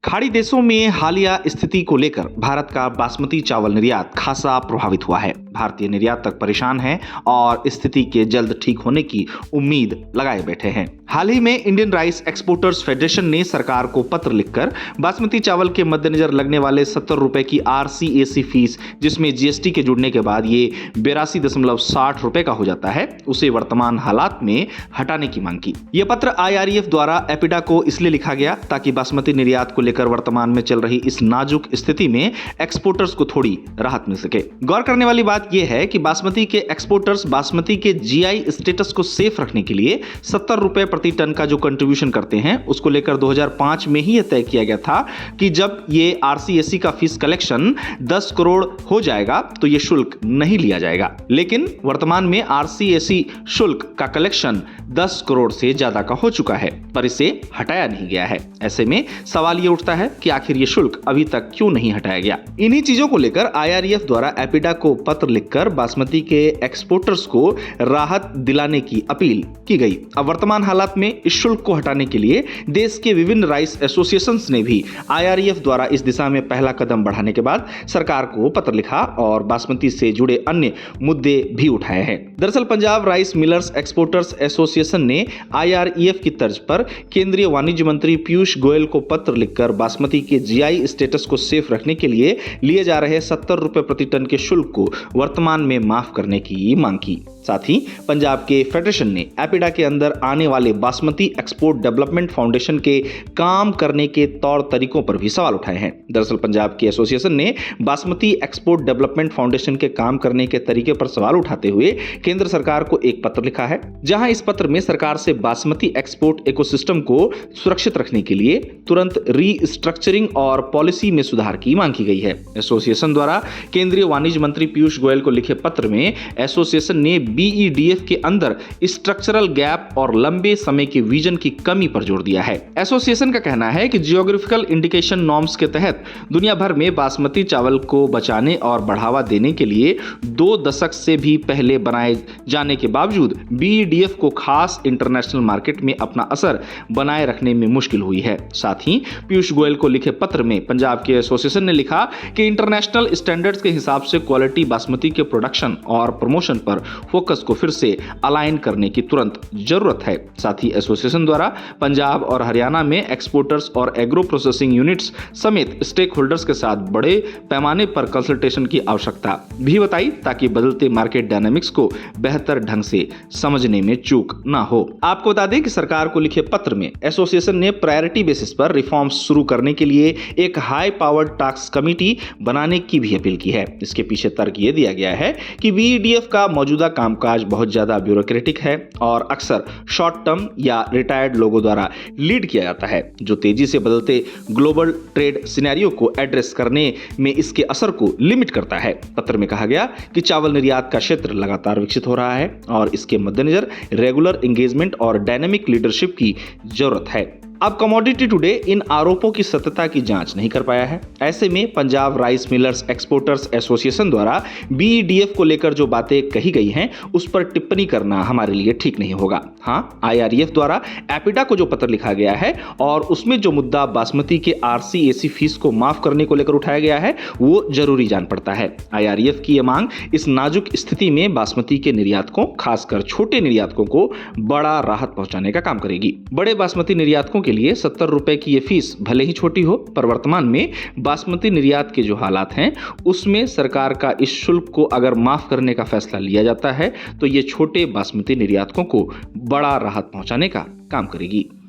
खाड़ी देशों में हालिया स्थिति को लेकर भारत का बासमती चावल निर्यात खासा प्रभावित हुआ है। भारतीय निर्यातक परेशान हैं और स्थिति के जल्द ठीक होने की उम्मीद लगाए बैठे हैं। हाल ही में इंडियन राइस एक्सपोर्टर्स फेडरेशन ने सरकार को पत्र लिखकर बासमती चावल के मद्देनजर लगने वाले 70 रुपए की RCAC फीस, जिसमें GST के जुड़ने के बाद ये 82.60 रुपए का हो जाता है, उसे वर्तमान हालात में हटाने की मांग की। यह पत्र IREF द्वारा एपिडा को इसलिए लिखा गया ताकि बासमती निर्यात को लेकर वर्तमान में चल रही इस नाजुक स्थिति में एक्सपोर्टर्स को थोड़ी राहत मिल सके। गौर करने वाली बात यह है कि बासमती के एक्सपोर्टर्स बासमती के GI स्टेटस को सेफ रखने के लिए 70 रुपए प्रति टन का जो कंट्रीब्यूशन करते हैं, उसको लेकर 2005 में ही यह तय किया गया था कि जब ये RCAC का फीस कलेक्शन 10 करोड़ हो जाएगा तो ये शुल्क नहीं लिया जाएगा। लेकिन वर्तमान में RCAC शुल्क का कलेक्शन 10 करोड़ से ज्यादा का हो चुका है, पर इसे हटाया नहीं गया है। ऐसे में सवाल ये उठता है कि आखिर ये शुल्क अभी तक क्यों नहीं हटाया गया। इन्हीं चीजों को लेकर IREF द्वारा एपिडा को पत्र लिखकर बासमती के एक्सपोर्टर्स को राहत दिलाने की अपील की गई। अब वर्तमान हालात में इस शुल्क को हटाने के लिए देश के विभिन्न राइस एसोसिएशंस ने भी IREF द्वारा इस दिशा में पहला कदम बढ़ाने के बाद सरकार को पत्र लिखा और बासमती से जुड़े अन्य मुद्दे भी उठाए हैं। दरअसल Punjab rice millers exporters association ने IREF की तर्ज पर केंद्रीय वाणिज्य मंत्री पीयूष गोयल को पत्र लिखकर बासमती के GI स्टेटस को सेफ रखने के लिए लिए जा रहे 70 रुपए प्रति टन के शुल्क को वर्तमान में माफ करने की मांग की। साथ ही पंजाब के फेडरेशन ने एपिडा के अंदर आने वाले बासमती एक्सपोर्ट डेवलपमेंट फाउंडेशन के काम करने के तौर तरीकों पर भी सवाल उठाए हैं। दरअसल पंजाब के एसोसिएशन ने बासमती एक्सपोर्ट डेवलपमेंट फाउंडेशन के काम करने के तरीके पर सवाल उठाते हुए केंद्र सरकार को एक पत्र लिखा है, जहां इस पत्र में सरकार से बासमती एक्सपोर्ट इकोसिस्टम को सुरक्षित रखने के लिए तुरंत रीस्ट्रक्चरिंग और पॉलिसी में सुधार की मांग की गई है। एसोसिएशन द्वारा केंद्रीय वाणिज्य मंत्री पीयूष गोयल को लिखे पत्र में एसोसिएशन ने BEDF के अंदर स्ट्रक्चरल गैप और लंबे समय के विजन की कमी पर जोर दिया है। एसोसिएशन का कहना है कि जियोग्राफिकल इंडिकेशन नॉर्म्स के तहत दुनिया भर में बासमती चावल को बचाने और बढ़ावा देने के लिए 2 दशक से भी पहले बनाए जाने के बावजूद BEDF को खास इंटरनेशनल मार्केट में अपना असर बनाए रखने में मुश्किल हुई है। साथ ही पीयूष गोयल को लिखे पत्र में पंजाब के एसोसिएशन ने लिखा कि इंटरनेशनल स्टैंडर्ड्स के हिसाब से क्वालिटी बासमती के प्रोडक्शन और प्रमोशन पर फोकस को फिर से अलाइन करने की तुरंत जरूरत है। साथ ही एसोसिएशन द्वारा पंजाब और हरियाणा में एक्सपोर्टर्स और एग्रो प्रोसेसिंग यूनिट्स समेत स्टेक होल्डर्स के साथ बड़े पैमाने पर कंसल्टेशन की आवश्यकता भी बताई ताकि बदलते मार्केट डायनामिक्स को बेहतर ढंग से समझने में चूक ना हो। आपको बता दें कि सरकार को लिखे पत्र में एसोसिएशन ने प्रायोरिटी बेसिस पर रिफॉर्म्स शुरू करने के लिए एक हाई पावर्ड टास्क कमेटी बनाने की भी अपील की है। इसके पीछे तर्क ये दिया गया है कि BEDF का मौजूदा कामकाज बहुत ज्यादा ब्यूरोक्रेटिक है और अक्सर शॉर्ट टर्म या रिटायर्ड लोगों द्वारा लीड किया जाता है, जो तेजी से बदलते ग्लोबल ट्रेड सिनेरियो को एड्रेस करने में इसके असर को लिमिट करता है। पत्र में कहा गया कि चावल निर्यात का क्षेत्र लगातार विकसित हो रहा है और इसके मद्देनजर रेगुलर एंगेजमेंट और डायनेमिक लीडरशिप की जरूरत है। अब कमोडिटी टुडे इन आरोपों की सत्यता की जांच नहीं कर पाया है। ऐसे में Punjab rice millers exporters association द्वारा BEDF को लेकर जो बातें कही गई हैं उस पर टिप्पणी करना हमारे लिए ठीक नहीं होगा। हाँ, IREF द्वारा एपिडा को जो पत्र लिखा गया है और उसमें जो मुद्दा बासमती के RCAC फीस को माफ करने को लेकर उठाया गया है वो जरूरी जान पड़ता है। IREF की यह मांग इस नाजुक स्थिति में बासमती के निर्यातकों, खासकर छोटे निर्यातकों को बड़ा राहत पहुंचाने का काम करेगी। बड़े बासमती निर्यातकों के लिए 70 रुपए की ये फीस भले ही छोटी हो, पर वर्तमान में बासमती निर्यात के जो हालात हैं उसमें सरकार का इस शुल्क को अगर माफ करने का फैसला लिया जाता है तो ये छोटे बासमती निर्यातकों को बड़ा राहत पहुंचाने का काम करेगी।